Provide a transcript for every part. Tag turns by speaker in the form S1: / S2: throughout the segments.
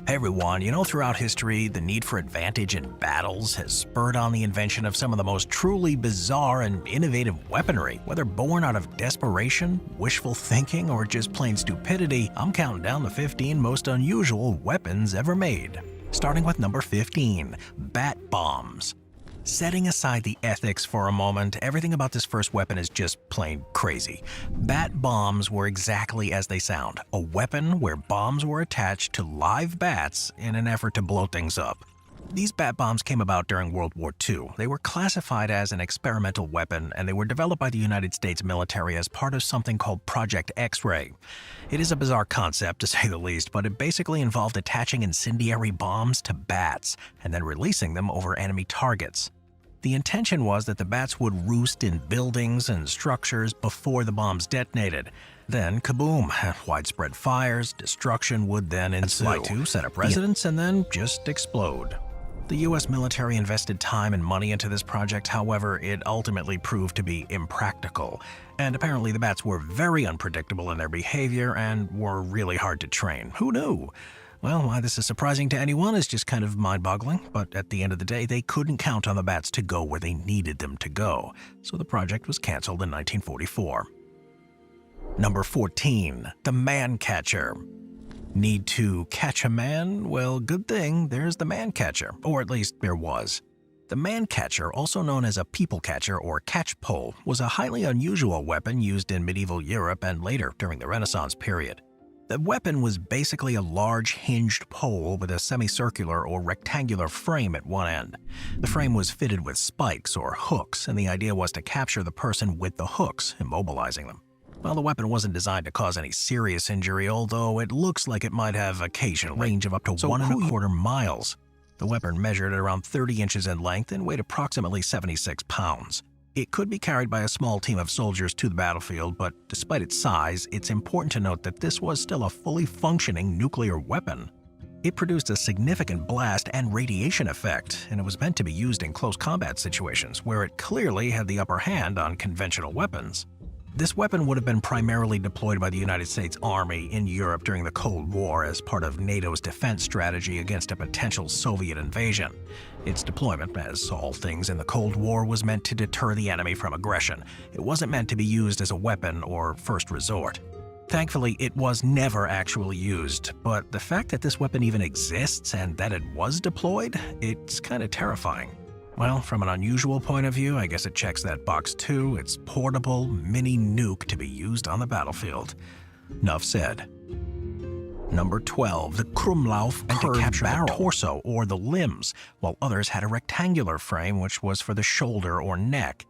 S1: Hey everyone, you know, throughout history, the need for advantage in battles has spurred on the invention of some of the most truly bizarre and innovative weaponry. Whether born out of desperation, wishful thinking, or just plain stupidity, I'm counting down the 15 most unusual weapons ever made. Starting with number 15, bat bombs. Setting aside the ethics for a moment, everything about this first weapon is just plain crazy. Bat bombs were exactly as they sound, a weapon where bombs were attached to live bats in an effort to blow things up. These bat bombs came about during World War II. They were classified as an experimental weapon, and they were developed by the United States military as part of something called Project X-Ray. It is a bizarre concept, to say the least, but it basically involved attaching incendiary bombs to bats and then releasing them over enemy targets. The intention was that the bats would roost in buildings and structures before the bombs detonated. Then, kaboom, widespread fires, destruction would then ensue. Fly to set up residence and then just explode. The US military invested time and money into this project, however, it ultimately proved to be impractical. And apparently the bats were very unpredictable in their behavior and were really hard to train. Who knew? Well, why this is surprising to anyone is just kind of mind-boggling, but at the end of the day, they couldn't count on the bats to go where they needed them to go, so the project was canceled in 1944. Number 14, the man catcher. Need to catch a man? Well, good thing there's the man catcher, or at least there was. The man catcher, also known as a people catcher or catchpole, was a highly unusual weapon used in medieval Europe and later during the Renaissance period. The weapon was basically a large hinged pole with a semicircular or rectangular frame at one end. The frame was fitted with spikes or hooks, and the idea was to capture the person with the hooks, immobilizing them. Well, the weapon wasn't designed to cause any serious injury, although it looks like it might have occasional range of up to 1.25 miles. The weapon measured at around 30 inches in length and weighed approximately 76 pounds. It could be carried by a small team of soldiers to the battlefield, but despite its size, it's important to note that this was still a fully functioning nuclear weapon. It produced a significant blast and radiation effect, and it was meant to be used in close combat situations where it clearly had the upper hand on conventional weapons. This weapon would have been primarily deployed by the United States Army in Europe during the Cold War as part of NATO's defense strategy against a potential Soviet invasion. Its deployment, as all things in the Cold War, was meant to deter the enemy from aggression. It wasn't meant to be used as a weapon or first resort. Thankfully, it was never actually used, but the fact that this weapon even exists and that it was deployed, it's kind of terrifying. Well, from an unusual point of view, I guess it checks that box too. It's portable, mini nuke to be used on the battlefield. Nuff said. Number 12, the Krummlauf curved barrel. The torso or the limbs, while others had a rectangular frame which was for the shoulder or neck.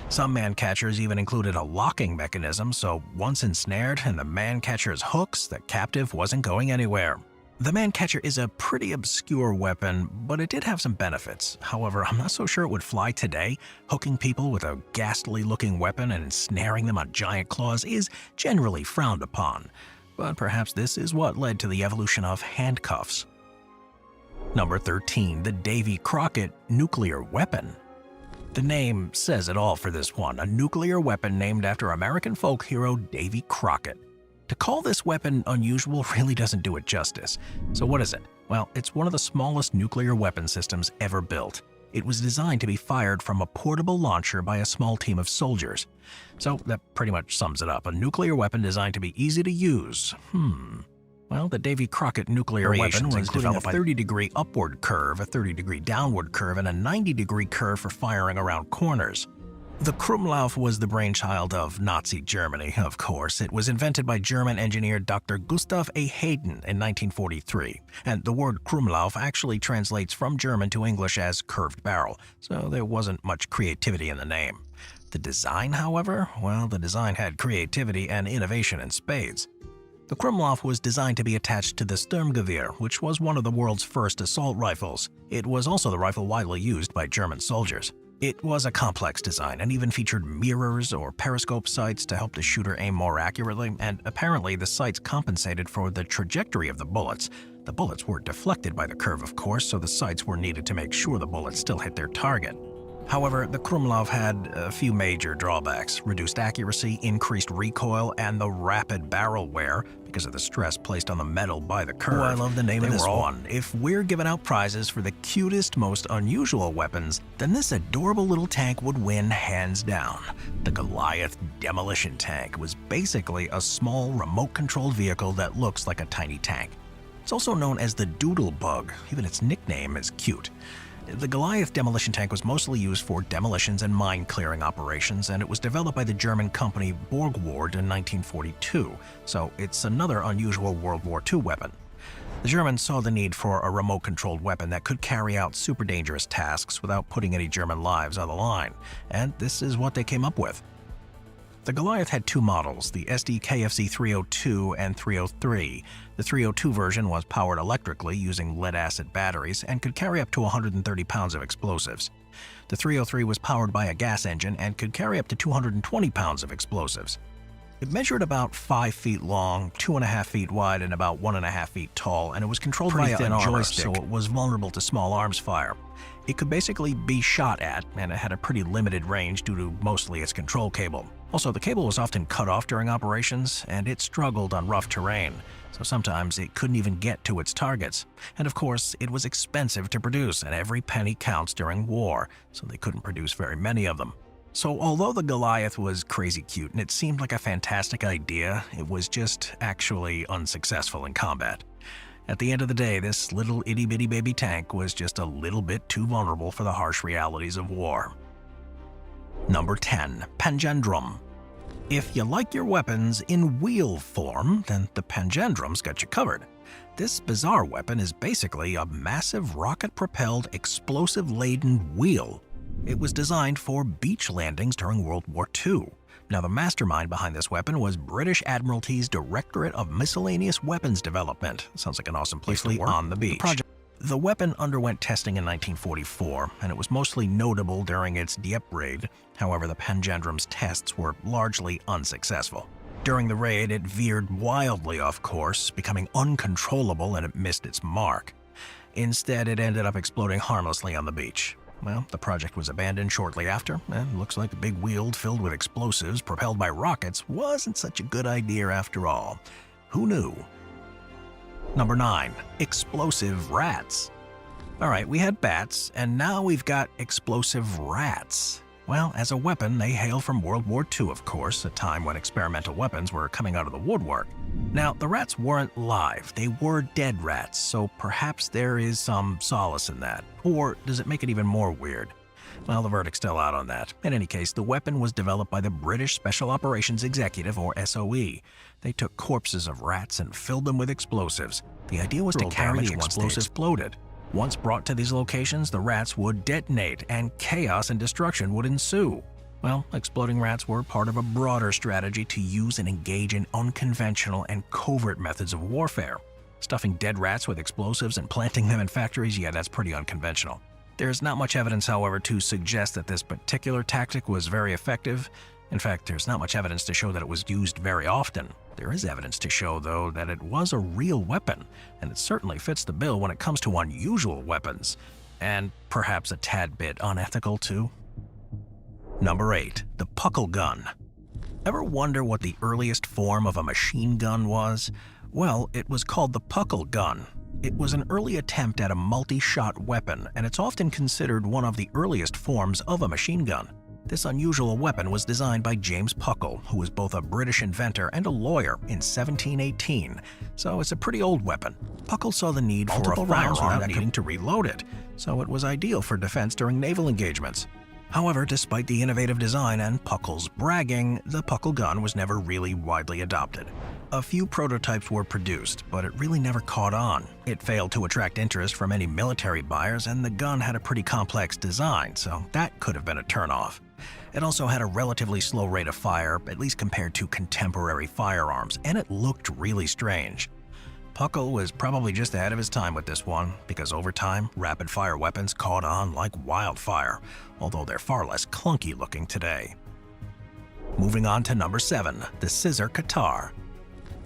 S1: Some man catchers even included a locking mechanism, so once ensnared in the man catcher's hooks, the captive wasn't going anywhere. The man catcher is a pretty obscure weapon, but it did have some benefits. However, I'm not so sure it would fly today. Hooking people with a ghastly-looking weapon and ensnaring them on giant claws is generally frowned upon. But perhaps this is what led to the evolution of handcuffs. Number 13, the Davy Crockett nuclear weapon. The name says it all for this one, a nuclear weapon named after American folk hero Davy Crockett. To call this weapon unusual really doesn't do it justice. So what is it? Well, it's one of the smallest nuclear weapon systems ever built. It was designed to be fired from a portable launcher by a small team of soldiers. So that pretty much sums it up, a nuclear weapon designed to be easy to use. Well, the Davy Crockett nuclear weapon was developed a 30-degree upward curve, a 30-degree downward curve, and a 90-degree curve for firing around corners. The Krummlauf was the brainchild of Nazi Germany, of course. It was invented by German engineer Dr. Gustav A. Hayden in 1943, and the word Krummlauf actually translates from German to English as curved barrel, so there wasn't much creativity in the name. The design, however, well, the design had creativity and innovation in spades. The Krummlauf was designed to be attached to the Sturmgewehr, which was one of the world's first assault rifles. It was also the rifle widely used by German soldiers. It was a complex design and even featured mirrors or periscope sights to help the shooter aim more accurately, and apparently the sights compensated for the trajectory of the bullets. The bullets were deflected by the curve, of course, so the sights were needed to make sure the bullets still hit their target. However, the Krummlauf had a few major drawbacks: reduced accuracy, increased recoil, and the rapid barrel wear because of the stress placed on the metal by the curve. Oh, I love the name of this one. If we're giving out prizes for the cutest, most unusual weapons, then this adorable little tank would win hands down. The Goliath demolition tank was basically a small remote-controlled vehicle that looks like a tiny tank. It's also known as the Doodle Bug. Even its nickname is cute. The Goliath demolition tank was mostly used for demolitions and mine-clearing operations, and it was developed by the German company Borgward in 1942, so it's another unusual World War II weapon. The Germans saw the need for a remote-controlled weapon that could carry out super dangerous tasks without putting any German lives on the line, and this is what they came up with. The Goliath had two models, the SD-KFC 302 and 303. The 302 version was powered electrically using lead-acid batteries and could carry up to 130 pounds of explosives. The 303 was powered by a gas engine and could carry up to 220 pounds of explosives. It measured about 5 feet long, 2.5 feet wide, and about 1.5 feet tall, and it was controlled via a joystick, so it was vulnerable to small arms fire. It could basically be shot at, and it had a pretty limited range due to mostly its control cable. Also, the cable was often cut off during operations, and it struggled on rough terrain, so sometimes it couldn't even get to its targets. And of course, it was expensive to produce, and every penny counts during war, so they couldn't produce very many of them. So although the Goliath was crazy cute and it seemed like a fantastic idea, it was just actually unsuccessful in combat. At the end of the day, this little itty-bitty baby tank was just a little bit too vulnerable for the harsh realities of war. Number 10. Panjandrum. If you like your weapons in wheel form, then the Panjandrum's got you covered. This bizarre weapon is basically a massive rocket-propelled, explosive-laden wheel. It was designed for beach landings during World War II. Now, the mastermind behind this weapon was British Admiralty's Directorate of Miscellaneous Weapons Development. Sounds like an awesome place to work. On the beach. The weapon underwent testing in 1944, and it was mostly notable during its Dieppe raid. However, the Panjandrum's tests were largely unsuccessful. During the raid, it veered wildly off course, becoming uncontrollable, and it missed its mark. Instead, it ended up exploding harmlessly on the beach. Well, the project was abandoned shortly after, and looks like a big wheel filled with explosives propelled by rockets wasn't such a good idea after all. Who knew? Number 9. Explosive rats. Alright, we had bats, and now we've got explosive rats. Well, as a weapon, they hail from World War II, of course, a time when experimental weapons were coming out of the woodwork. Now, the rats weren't live, they were dead rats, so perhaps there is some solace in that. Or does it make it even more weird? Well, the verdict's still out on that. In any case, the weapon was developed by the British Special Operations Executive, or SOE. They took corpses of rats and filled them with explosives. The idea was to carry the explosives exploded. Once brought to these locations, the rats would detonate, and chaos and destruction would ensue. Well, exploding rats were part of a broader strategy to use and engage in unconventional and covert methods of warfare. Stuffing dead rats with explosives and planting them in factories, yeah, that's pretty unconventional. There's not much evidence, however, to suggest that this particular tactic was very effective. In fact, there's not much evidence to show that it was used very often. There is evidence to show, though, that it was a real weapon, and it certainly fits the bill when it comes to unusual weapons. And perhaps a tad bit unethical, too. Number 8. The Puckle gun. Ever wonder what the earliest form of a machine gun was? Well, it was called the Puckle gun. It was an early attempt at a multi-shot weapon, and it's often considered one of the earliest forms of a machine gun. This unusual weapon was designed by James Puckle, who was both a British inventor and a lawyer in 1718, so it's a pretty old weapon. Puckle saw the need for a firearm without needing to reload it, so it was ideal for defense during naval engagements. However, despite the innovative design and Puckle's bragging, the Puckle gun was never really widely adopted. A few prototypes were produced, but it really never caught on. It failed to attract interest from any military buyers, and the gun had a pretty complex design, so that could have been a turnoff. It also had a relatively slow rate of fire, at least compared to contemporary firearms, and it looked really strange. Puckle was probably just ahead of his time with this one, because over time, rapid-fire weapons caught on like wildfire, although they're far less clunky looking today. Moving on to number 7, the Scissor qatar.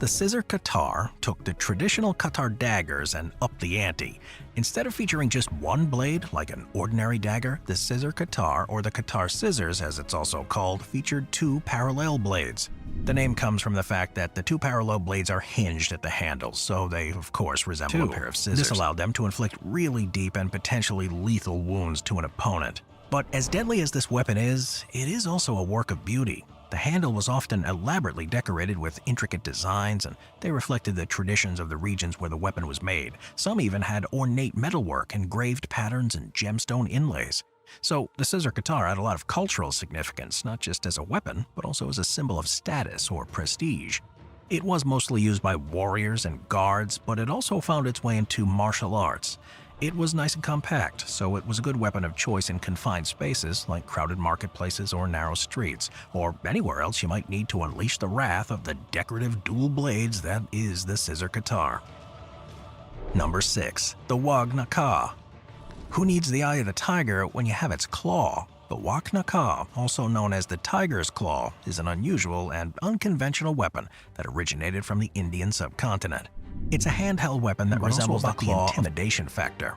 S1: The Scissor qatar took the traditional qatar daggers and upped the ante. Instead of featuring just one blade like an ordinary dagger, the Scissor qatar, or the qatar scissors as it's also called, featured two parallel blades. The name comes from the fact that the two parallel blades are hinged at the handles, so they of course resemble a pair of scissors. This allowed them to inflict really deep and potentially lethal wounds to an opponent. But as deadly as this weapon is, it is also a work of beauty. The handle was often elaborately decorated with intricate designs, and they reflected the traditions of the regions where the weapon was made. Some even had ornate metalwork, engraved patterns, and gemstone inlays. So the Scissor qatar had a lot of cultural significance, not just as a weapon, but also as a symbol of status or prestige. It was mostly used by warriors and guards, but it also found its way into martial arts. It was nice and compact, so it was a good weapon of choice in confined spaces like crowded marketplaces or narrow streets, or anywhere else you might need to unleash the wrath of the decorative dual blades that is the Scissor qatar. Number 6. The Wagh nakh. Who needs the eye of the tiger when you have its claw? The Wagh nakh, also known as the tiger's claw, is an unusual and unconventional weapon that originated from the Indian subcontinent. It's a handheld weapon that resembles the claw intimidation factor.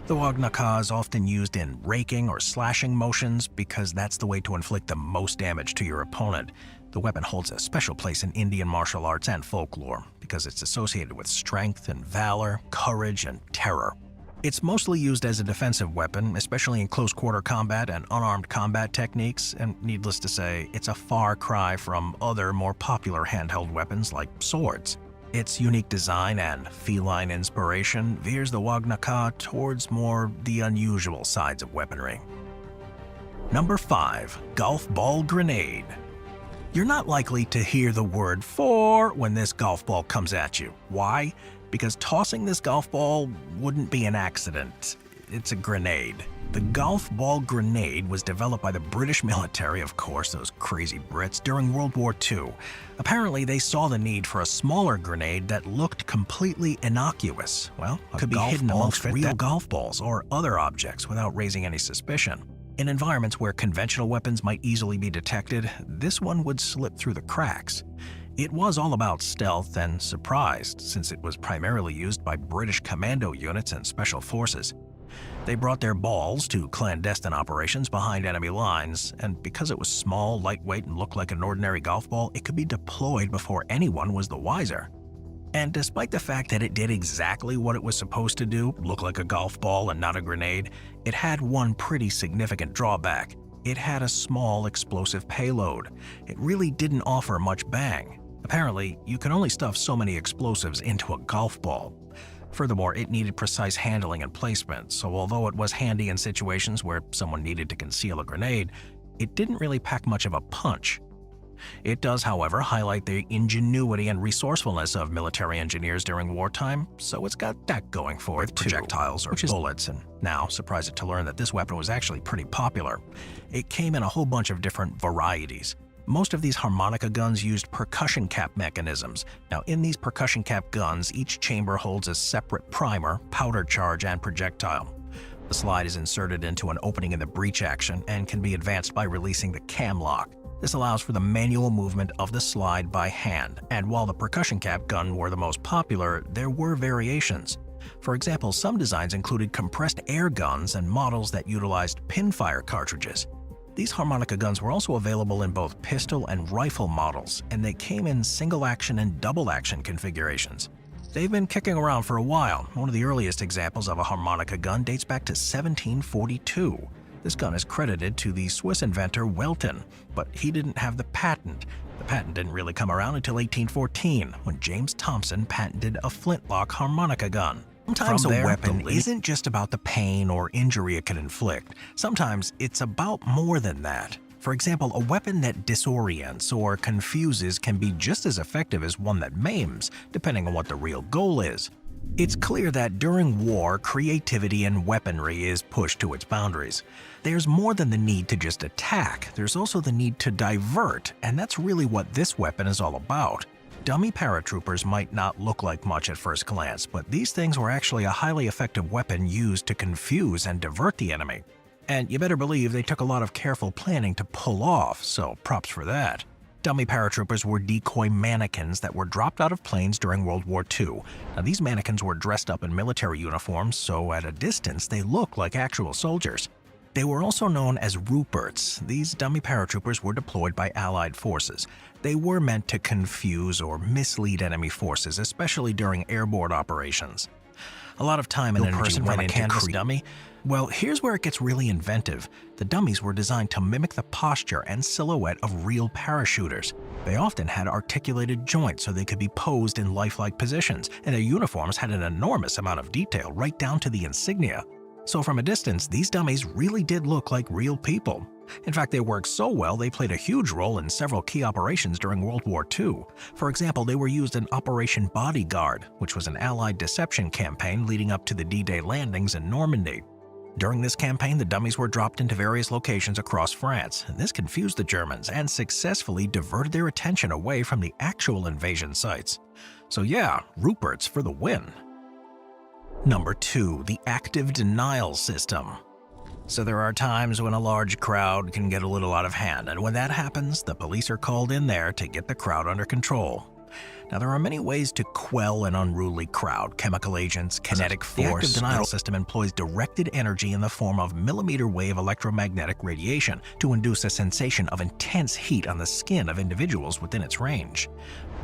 S1: The Wagh nakh is often used in raking or slashing motions because that's the way to inflict the most damage to your opponent. The weapon holds a special place in Indian martial arts and folklore because it's associated with strength and valor, courage, and terror. It's mostly used as a defensive weapon, especially in close-quarter combat and unarmed combat techniques, and needless to say, it's a far cry from other more popular handheld weapons like swords. Its unique design and feline inspiration veers the Wagh nakh towards more the unusual sides of weaponry. Number 5. Golf ball grenade. You're not likely to hear the word "for" when this golf ball comes at you. Why? Because tossing this golf ball wouldn't be an accident. It's a grenade. The golf ball grenade was developed by the British military, of course, those crazy Brits, during World War II. Apparently, they saw the need for a smaller grenade that looked completely innocuous. Well, it could be hidden amongst real golf balls or other objects without raising any suspicion. In environments where conventional weapons might easily be detected, this one would slip through the cracks. It was all about stealth and surprise, since it was primarily used by British commando units and special forces. They brought their balls to clandestine operations behind enemy lines, and because it was small, lightweight, and looked like an ordinary golf ball, it could be deployed before anyone was the wiser. And despite the fact that it did exactly what it was supposed to do, look like a golf ball and not a grenade, it had one pretty significant drawback. It had a small explosive payload. It really didn't offer much bang. Apparently, you can only stuff so many explosives into a golf ball. Furthermore, it needed precise handling and placement, so although it was handy in situations where someone needed to conceal a grenade, it didn't really pack much of a punch. It does, however, highlight the ingenuity and resourcefulness of military engineers during wartime, so it's got that going for it, projectiles or bullets, and now surprised to learn that this weapon was actually pretty popular. It came in a whole bunch of different varieties. Most of these Harmonica guns used percussion cap mechanisms. Now, in these percussion cap guns, each chamber holds a separate primer, powder charge, and projectile. The slide is inserted into an opening in the breech action and can be advanced by releasing the cam lock. This allows for the manual movement of the slide by hand, and while the percussion cap gun were the most popular, there were variations. For example, some designs included compressed air guns and models that utilized pinfire cartridges. These Harmonica guns were also available in both pistol and rifle models, and they came in single-action and double-action configurations. They've been kicking around for a while. One of the earliest examples of a Harmonica gun dates back to 1742. This gun is credited to the Swiss inventor Welton, but he didn't have the patent. The patent didn't really come around until 1814, when James Thompson patented a flintlock harmonica gun. Sometimes a weapon isn't just about the pain or injury it can inflict. Sometimes it's about more than that. For example, a weapon that disorients or confuses can be just as effective as one that maims, depending on what the real goal is. It's clear that during war, creativity in weaponry is pushed to its boundaries. There's more than the need to just attack, there's also the need to divert, and that's really what this weapon is all about. Dummy paratroopers might not look like much at first glance, but these things were actually a highly effective weapon used to confuse and divert the enemy. And you better believe they took a lot of careful planning to pull off, so props for that. Dummy paratroopers were decoy mannequins that were dropped out of planes during World War II. Now, these mannequins were dressed up in military uniforms, so at a distance they looked like actual soldiers. They were also known as Ruperts. These dummy paratroopers were deployed by Allied forces. They were meant to confuse or mislead enemy forces, especially during airborne operations. A lot of time and energy went into canvas dummy. Well, here's where it gets really inventive. The dummies were designed to mimic the posture and silhouette of real parachuters. They often had articulated joints so they could be posed in lifelike positions, and their uniforms had an enormous amount of detail right down to the insignia. So from a distance, these dummies really did look like real people. In fact, they worked so well they played a huge role in several key operations during World War II. For example, they were used in Operation Bodyguard, which was an Allied deception campaign leading up to the D-Day landings in Normandy. During this campaign, the dummies were dropped into various locations across France, and this confused the Germans and successfully diverted their attention away from the actual invasion sites. So yeah, Ruperts for the win. Number 2. The active denial system. So there are times when a large crowd can get a little out of hand, and when that happens, the police are called in there to get the crowd under control. Now, there are many ways to quell an unruly crowd: chemical agents, kinetic force. The active denial system employs directed energy in the form of millimeter wave electromagnetic radiation to induce a sensation of intense heat on the skin of individuals within its range.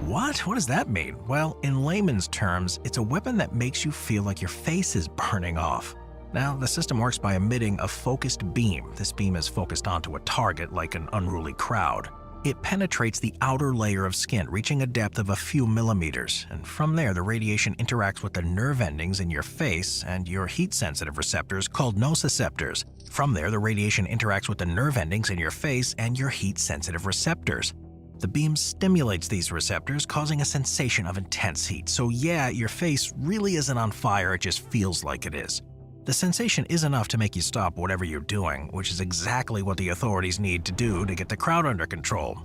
S1: What? What does that mean? Well, in layman's terms, it's a weapon that makes you feel like your face is burning off. Now, the system works by emitting a focused beam. This beam is focused onto a target like an unruly crowd. It penetrates the outer layer of skin, reaching a depth of a few millimeters, and from there the radiation interacts with the nerve endings in your face and your heat-sensitive receptors called nociceptors. From there, the radiation interacts with the nerve endings in your face and your heat-sensitive receptors. The beam stimulates these receptors, causing a sensation of intense heat. So yeah, your face really isn't on fire, it just feels like it is. The sensation is enough to make you stop whatever you're doing, which is exactly what the authorities need to do to get the crowd under control.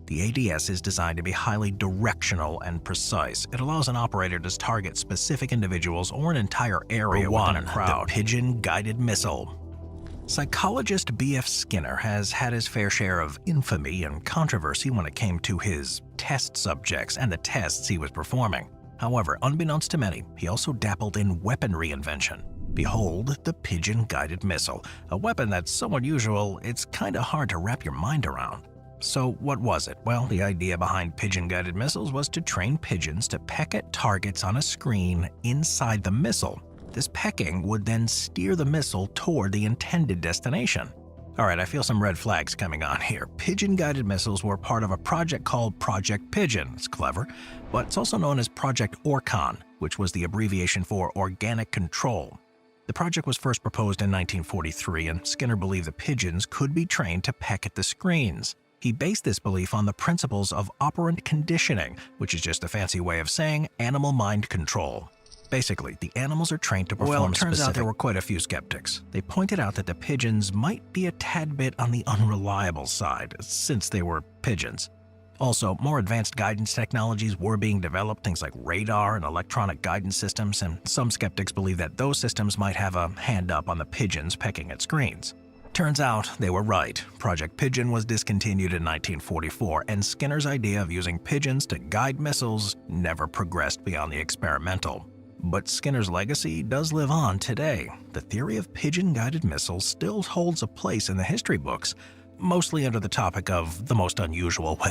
S1: The ADS is designed to be highly directional and precise. It allows an operator to target specific individuals or an entire area within a crowd. The Pigeon guided missile. Psychologist B.F. Skinner has had his fair share of infamy and controversy when it came to his test subjects and the tests he was performing. However, unbeknownst to many, he also dabbled in weaponry invention. Behold, the Pigeon-guided missile, a weapon that's so unusual it's kinda hard to wrap your mind around. So what was it? Well, the idea behind Pigeon-guided missiles was to train pigeons to peck at targets on a screen inside the missile. This pecking would then steer the missile toward the intended destination. Alright, I feel some red flags coming on here. Pigeon-guided missiles were part of a project called Project Pigeon. It's clever, but it's also known as Project Orcon, which was the abbreviation for Organic Control. The project was first proposed in 1943, and Skinner believed the pigeons could be trained to peck at the screens. He based this belief on the principles of operant conditioning, which is just a fancy way of saying animal mind control. Basically, the animals are trained to perform specific... Well, it turns out there were quite a few skeptics. They pointed out that the pigeons might be a tad bit on the unreliable side, since they were pigeons. Also, more advanced guidance technologies were being developed, things like radar and electronic guidance systems, and some skeptics believe that those systems might have a hand up on the pigeons pecking at screens. Turns out they were right. Project Pigeon was discontinued in 1944, and Skinner's idea of using pigeons to guide missiles never progressed beyond the experimental. But Skinner's legacy does live on today. The theory of pigeon-guided missiles still holds a place in the history books, mostly under the topic of the most unusual weapon.